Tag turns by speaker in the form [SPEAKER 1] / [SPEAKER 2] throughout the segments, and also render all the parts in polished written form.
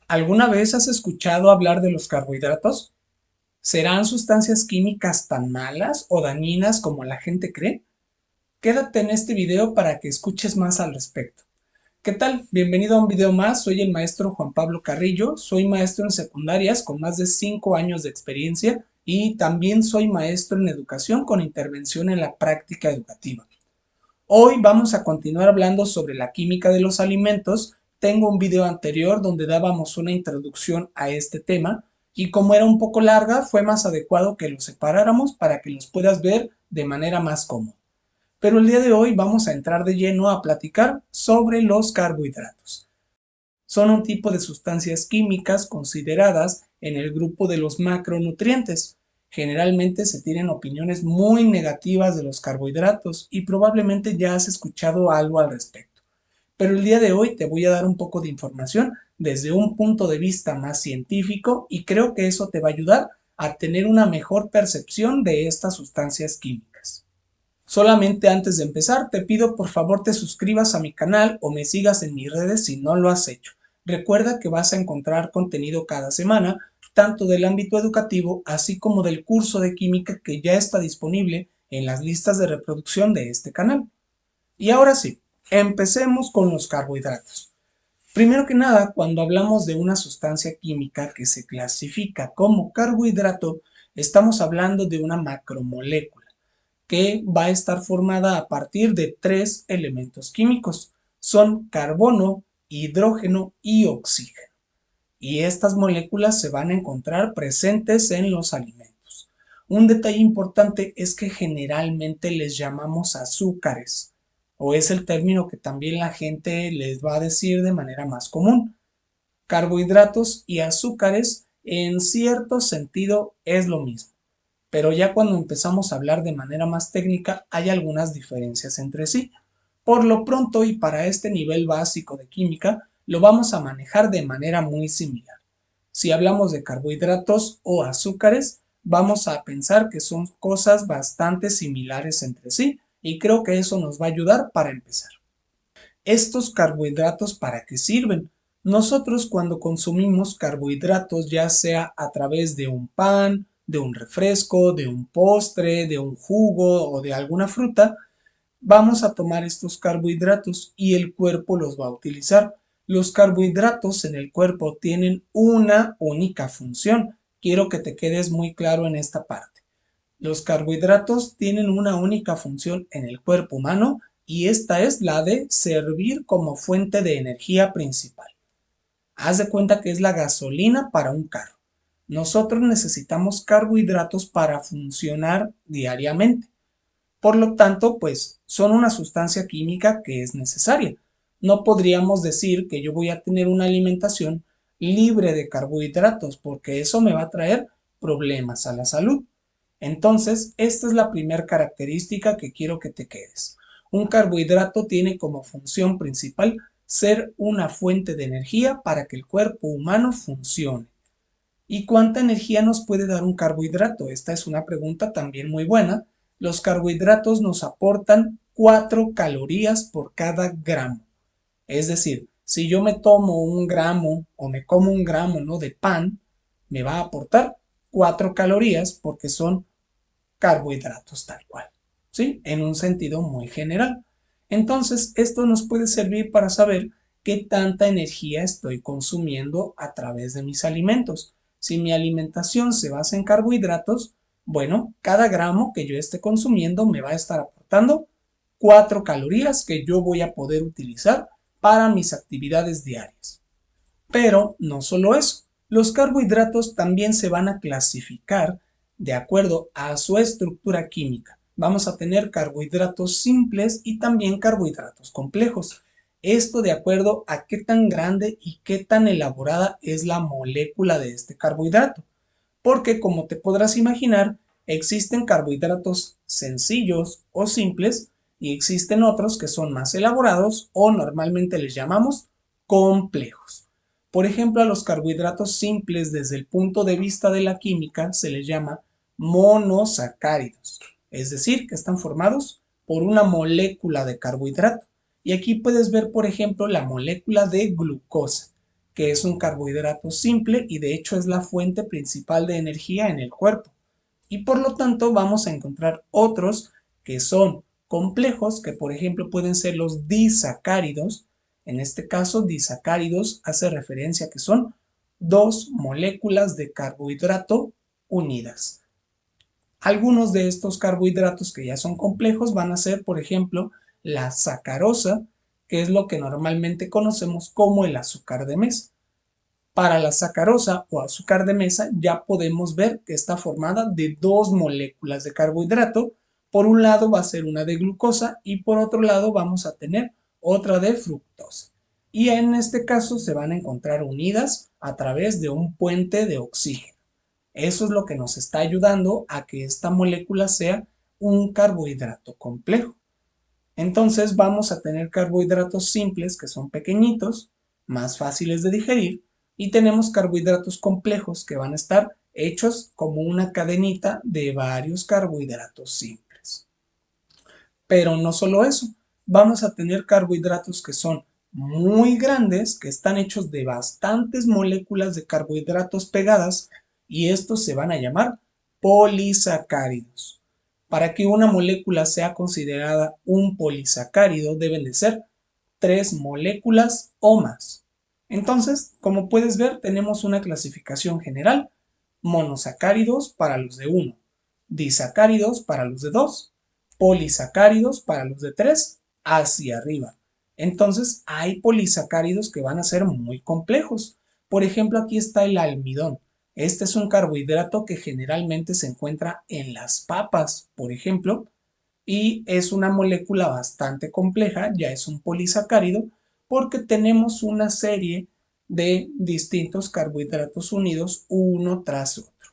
[SPEAKER 1] ¿Alguna vez has escuchado hablar de los carbohidratos? ¿Serán sustancias químicas tan malas o dañinas como la gente cree? Quédate en este video para que escuches más al respecto. ¿Qué tal? Bienvenido a un video más. Soy el maestro Juan Pablo Carrillo. Soy maestro en secundarias con más de 5 años de experiencia y también soy maestro en educación con intervención en la práctica educativa. Hoy vamos a continuar hablando sobre la química de los alimentos. Tengo un video anterior donde dábamos una introducción a este tema y como era un poco larga, fue más adecuado que los separáramos para que los puedas ver de manera más cómoda. Pero el día de hoy vamos a entrar de lleno a platicar sobre los carbohidratos. Son un tipo de sustancias químicas consideradas en el grupo de los macronutrientes. Generalmente se tienen opiniones muy negativas de los carbohidratos y probablemente ya has escuchado algo al respecto. Pero el día de hoy te voy a dar un poco de información desde un punto de vista más científico y creo que eso te va a ayudar a tener una mejor percepción de estas sustancias químicas. Solamente antes de empezar, te pido por favor te suscribas a mi canal o me sigas en mis redes si no lo has hecho. Recuerda que vas a encontrar contenido cada semana, tanto del ámbito educativo así como del curso de química que ya está disponible en las listas de reproducción de este canal. Y ahora sí, empecemos con los carbohidratos. Primero que nada, cuando hablamos de una sustancia química que se clasifica como carbohidrato, estamos hablando de una macromolécula que va a estar formada a partir de tres elementos químicos. Son carbono, hidrógeno y oxígeno. Y estas moléculas se van a encontrar presentes en los alimentos. Un detalle importante es que generalmente les llamamos azúcares, o es el término que también la gente les va a decir de manera más común. Carbohidratos y azúcares en cierto sentido es lo mismo, pero ya cuando empezamos a hablar de manera más técnica hay algunas diferencias entre sí. Por lo pronto y para este nivel básico de química, lo vamos a manejar de manera muy similar. Si hablamos de carbohidratos o azúcares, vamos a pensar que son cosas bastante similares entre sí y creo que eso nos va a ayudar para empezar. ¿Estos carbohidratos para qué sirven? Nosotros cuando consumimos carbohidratos, ya sea a través de un pan, de un refresco, de un postre, de un jugo o de alguna fruta, vamos a tomar estos carbohidratos y el cuerpo los va a utilizar. Los carbohidratos en el cuerpo tienen una única función. Quiero que te quedes muy claro en esta parte. Los carbohidratos tienen una única función en el cuerpo humano y esta es la de servir como fuente de energía principal. Haz de cuenta que es la gasolina para un carro. Nosotros necesitamos carbohidratos para funcionar diariamente. Por lo tanto, pues son una sustancia química que es necesaria. No podríamos decir que yo voy a tener una alimentación libre de carbohidratos porque eso me va a traer problemas a la salud. Entonces, esta es la primera característica que quiero que te quedes. Un carbohidrato tiene como función principal ser una fuente de energía para que el cuerpo humano funcione. ¿Y cuánta energía nos puede dar un carbohidrato? Esta es una pregunta también muy buena. Los carbohidratos nos aportan 4 calorías por cada gramo. Es decir, si yo me tomo un gramo o me como un gramo, ¿no?, de pan, me va a aportar 4 calorías porque son carbohidratos tal cual, ¿sí? En un sentido muy general. Entonces, esto nos puede servir para saber qué tanta energía estoy consumiendo a través de mis alimentos. Si mi alimentación se basa en carbohidratos, bueno, cada gramo que yo esté consumiendo me va a estar aportando 4 calorías que yo voy a poder utilizar para mis actividades diarias. Pero no solo eso, los carbohidratos también se van a clasificar de acuerdo a su estructura química. Vamos a tener carbohidratos simples y también carbohidratos complejos. Esto de acuerdo a qué tan grande y qué tan elaborada es la molécula de este carbohidrato. Porque como te podrás imaginar, existen carbohidratos sencillos o simples y existen otros que son más elaborados o normalmente les llamamos complejos. Por ejemplo, a los carbohidratos simples desde el punto de vista de la química se les llama monosacáridos, es decir, que están formados por una molécula de carbohidrato. Y aquí puedes ver, por ejemplo, la molécula de glucosa, que es un carbohidrato simple y de hecho es la fuente principal de energía en el cuerpo. Y por lo tanto vamos a encontrar otros que son complejos, que por ejemplo pueden ser los disacáridos. En este caso, disacáridos hace referencia a que son dos moléculas de carbohidrato unidas. Algunos de estos carbohidratos que ya son complejos van a ser, por ejemplo, la sacarosa, que es lo que normalmente conocemos como el azúcar de mesa. Para la sacarosa o azúcar de mesa ya podemos ver que está formada de dos moléculas de carbohidrato. Por un lado va a ser una de glucosa y por otro lado vamos a tener otra de fructosa. Y en este caso se van a encontrar unidas a través de un puente de oxígeno. Eso es lo que nos está ayudando a que esta molécula sea un carbohidrato complejo. Entonces vamos a tener carbohidratos simples que son pequeñitos, más fáciles de digerir, y tenemos carbohidratos complejos que van a estar hechos como una cadenita de varios carbohidratos simples. Pero no solo eso, vamos a tener carbohidratos que son muy grandes, que están hechos de bastantes moléculas de carbohidratos pegadas, y estos se van a llamar polisacáridos. Para que una molécula sea considerada un polisacárido deben de ser 3 moléculas o más. Entonces, como puedes ver, tenemos una clasificación general: monosacáridos para los de 1, disacáridos para los de 2, polisacáridos para los de 3, hacia arriba. Entonces, hay polisacáridos que van a ser muy complejos. Por ejemplo, aquí está el almidón. Este es un carbohidrato que generalmente se encuentra en las papas, por ejemplo, y es una molécula bastante compleja, ya es un polisacárido, porque tenemos una serie de distintos carbohidratos unidos uno tras otro.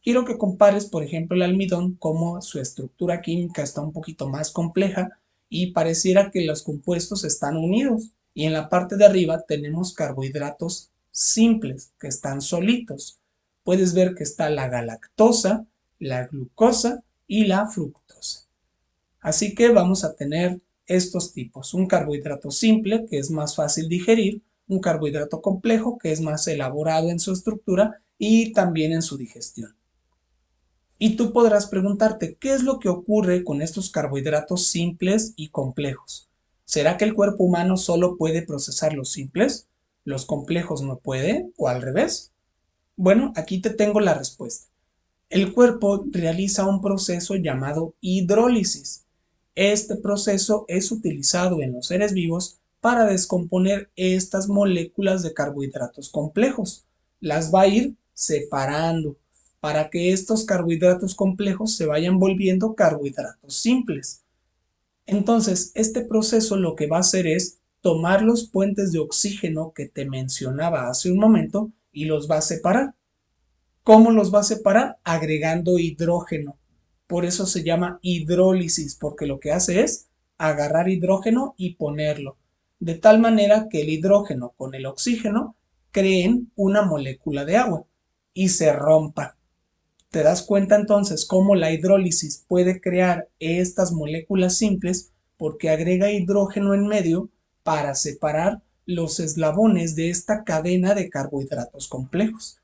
[SPEAKER 1] Quiero que compares, por ejemplo, el almidón, como su estructura química está un poquito más compleja y pareciera que los compuestos están unidos. Y en la parte de arriba tenemos carbohidratos simples que están solitos. Puedes ver que está la galactosa, la glucosa y la fructosa. Así que vamos a tener estos tipos: un carbohidrato simple, que es más fácil digerir; un carbohidrato complejo, que es más elaborado en su estructura y también en su digestión. Y tú podrás preguntarte, ¿qué es lo que ocurre con estos carbohidratos simples y complejos? ¿Será que el cuerpo humano solo puede procesar los simples, los complejos no puede, o al revés? Bueno, aquí te tengo la respuesta. El cuerpo realiza un proceso llamado hidrólisis. Este proceso es utilizado en los seres vivos para descomponer estas moléculas de carbohidratos complejos. Las va a ir separando para que estos carbohidratos complejos se vayan volviendo carbohidratos simples. Entonces, este proceso lo que va a hacer es tomar los puentes de oxígeno que te mencionaba hace un momento y los va a separar. ¿Cómo los va a separar? Agregando hidrógeno. Por eso se llama hidrólisis, porque lo que hace es agarrar hidrógeno y ponerlo, de tal manera que el hidrógeno con el oxígeno creen una molécula de agua y se rompa. ¿Te das cuenta entonces cómo la hidrólisis puede crear estas moléculas simples? Porque agrega hidrógeno en medio para separar los eslabones de esta cadena de carbohidratos complejos,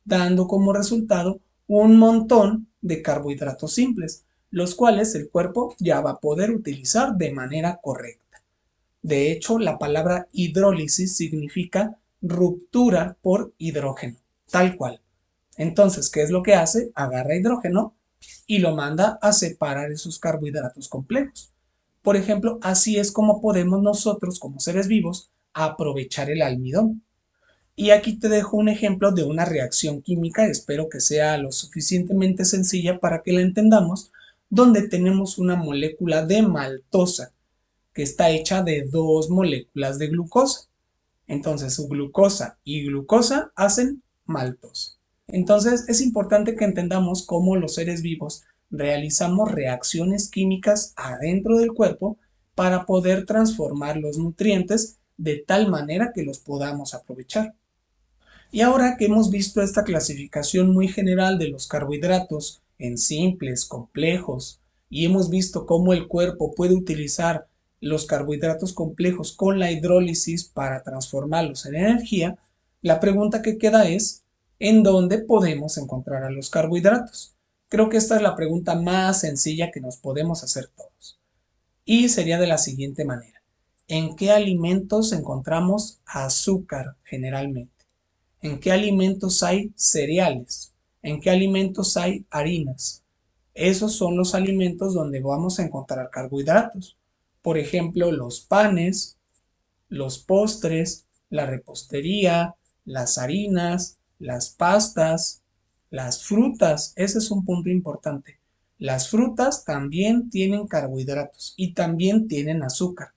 [SPEAKER 1] dando como resultado un montón de carbohidratos simples, los cuales el cuerpo ya va a poder utilizar de manera correcta. De hecho, la palabra hidrólisis significa ruptura por hidrógeno, tal cual. Entonces, ¿qué es lo que hace? Agarra hidrógeno y lo manda a separar esos carbohidratos complejos. Por ejemplo, así es como podemos nosotros, como seres vivos, aprovechar el almidón. Y aquí te dejo un ejemplo de una reacción química, espero que sea lo suficientemente sencilla para que la entendamos, donde tenemos una molécula de maltosa que está hecha de dos moléculas de glucosa. Entonces, su glucosa y glucosa hacen maltosa. Entonces, es importante que entendamos cómo los seres vivos realizamos reacciones químicas adentro del cuerpo para poder transformar los nutrientes de tal manera que los podamos aprovechar. Y ahora que hemos visto esta clasificación muy general de los carbohidratos en simples, complejos, y hemos visto cómo el cuerpo puede utilizar los carbohidratos complejos con la hidrólisis para transformarlos en energía, La pregunta que queda es, ¿en dónde podemos encontrar a los carbohidratos? Creo que esta es la pregunta más sencilla que nos podemos hacer todos. Y sería de la siguiente manera. ¿En qué alimentos encontramos azúcar generalmente? ¿En qué alimentos hay cereales? ¿En qué alimentos hay harinas? Esos son los alimentos donde vamos a encontrar carbohidratos. Por ejemplo, los panes, los postres, la repostería, las harinas, las pastas, las frutas. Ese es un punto importante. Las frutas también tienen carbohidratos y también tienen azúcar.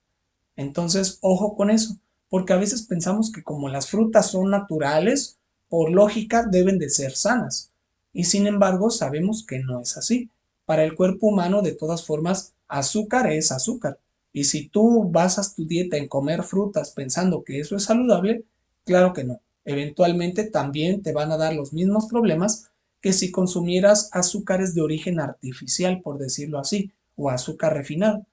[SPEAKER 1] Entonces, ojo con eso, porque a veces pensamos que como las frutas son naturales, por lógica deben de ser sanas. Y sin embargo, sabemos que no es así. Para el cuerpo humano, de todas formas, azúcar es azúcar. Y si tú basas tu dieta en comer frutas pensando que eso es saludable, claro que no. Eventualmente también te van a dar los mismos problemas que si consumieras azúcares de origen artificial, por decirlo así, o azúcar refinado.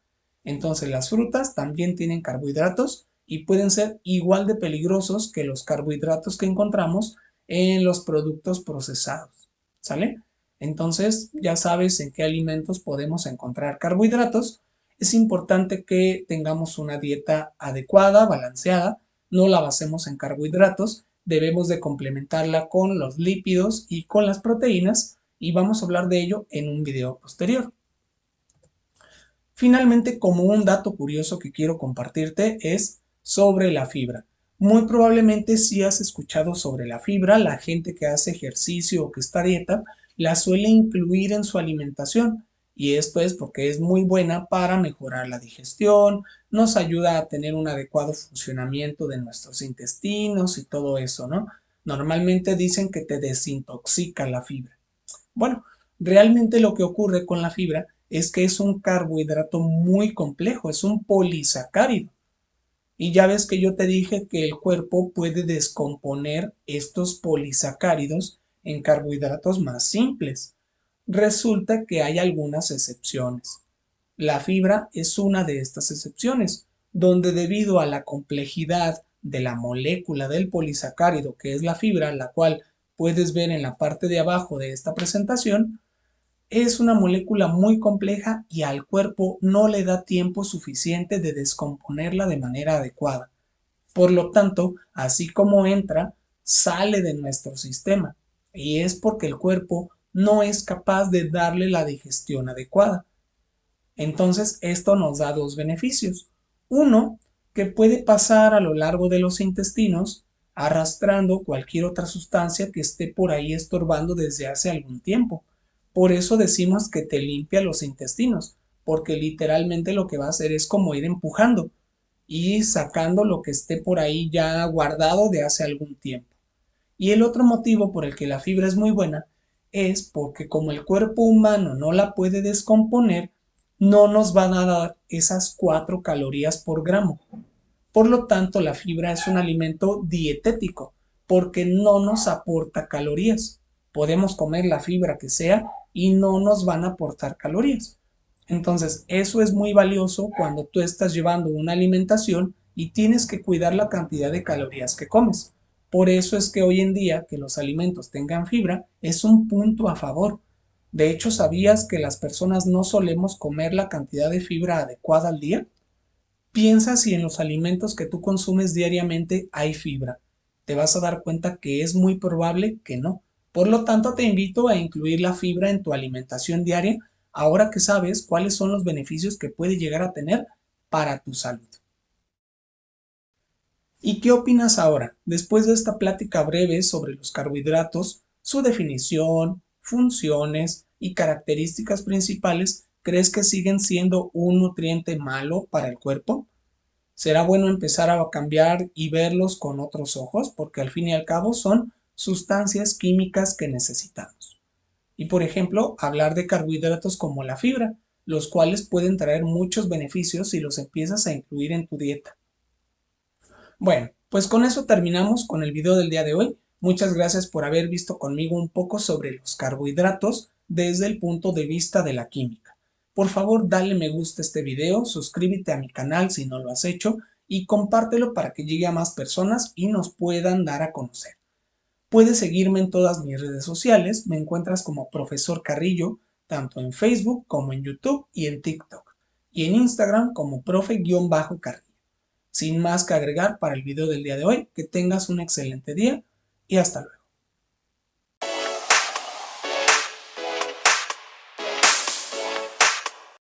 [SPEAKER 1] Entonces las frutas también tienen carbohidratos y pueden ser igual de peligrosos que los carbohidratos que encontramos en los productos procesados. ¿Sale? Entonces ya sabes en qué alimentos podemos encontrar carbohidratos. Es importante que tengamos una dieta adecuada, balanceada, no la basemos en carbohidratos, debemos de complementarla con los lípidos y con las proteínas y vamos a hablar de ello en un video posterior. Finalmente, como un dato curioso que quiero compartirte es sobre la fibra. Muy probablemente si has escuchado sobre la fibra, la gente que hace ejercicio o que está a dieta la suele incluir en su alimentación y esto es porque es muy buena para mejorar la digestión, nos ayuda a tener un adecuado funcionamiento de nuestros intestinos y todo eso, ¿no? Normalmente dicen que te desintoxica la fibra. Bueno, realmente lo que ocurre con la fibra es que es un carbohidrato muy complejo, es un polisacárido. Y ya ves que yo te dije que el cuerpo puede descomponer estos polisacáridos en carbohidratos más simples. Resulta que hay algunas excepciones. La fibra es una de estas excepciones, donde debido a la complejidad de la molécula del polisacárido, que es la fibra, la cual puedes ver en la parte de abajo de esta presentación, es una molécula muy compleja y al cuerpo no le da tiempo suficiente de descomponerla de manera adecuada. Por lo tanto, así como entra, sale de nuestro sistema. Y es porque el cuerpo no es capaz de darle la digestión adecuada. Entonces, esto nos da dos beneficios. Uno, que puede pasar a lo largo de los intestinos arrastrando cualquier otra sustancia que esté por ahí estorbando desde hace algún tiempo. Por eso decimos que te limpia los intestinos, porque literalmente lo que va a hacer es como ir empujando y sacando lo que esté por ahí ya guardado de hace algún tiempo. Y el otro motivo por el que la fibra es muy buena es porque como el cuerpo humano no la puede descomponer, no nos van a dar esas 4 calorías por gramo. Por lo tanto, la fibra es un alimento dietético porque no nos aporta calorías. Podemos comer la fibra que sea y no nos van a aportar calorías. Entonces, eso es muy valioso cuando tú estás llevando una alimentación y tienes que cuidar la cantidad de calorías que comes. Por eso es que hoy en día que los alimentos tengan fibra es un punto a favor. De hecho, ¿sabías que las personas no solemos comer la cantidad de fibra adecuada al día? Piensa si en los alimentos que tú consumes diariamente hay fibra. Te vas a dar cuenta que es muy probable que no. Por lo tanto, te invito a incluir la fibra en tu alimentación diaria ahora que sabes cuáles son los beneficios que puede llegar a tener para tu salud. ¿Y qué opinas ahora, después de esta plática breve sobre los carbohidratos, su definición, funciones y características principales? ¿Crees que siguen siendo un nutriente malo para el cuerpo? Será bueno empezar a cambiar y verlos con otros ojos porque al fin y al cabo son sustancias químicas que necesitamos. Y por ejemplo, hablar de carbohidratos como la fibra, los cuales pueden traer muchos beneficios si los empiezas a incluir en tu dieta. Bueno, pues con eso terminamos con el video del día de hoy. Muchas gracias por haber visto conmigo un poco sobre los carbohidratos desde el punto de vista de la química. Por favor, dale me gusta a este video, suscríbete a mi canal si no lo has hecho y compártelo para que llegue a más personas y nos puedan dar a conocer. Puedes seguirme en todas mis redes sociales, me encuentras como Profesor Carrillo, tanto en Facebook como en YouTube y en TikTok, y en Instagram como profe-carrillo. Sin más que agregar para el video del día de hoy, que tengas un excelente día y hasta luego.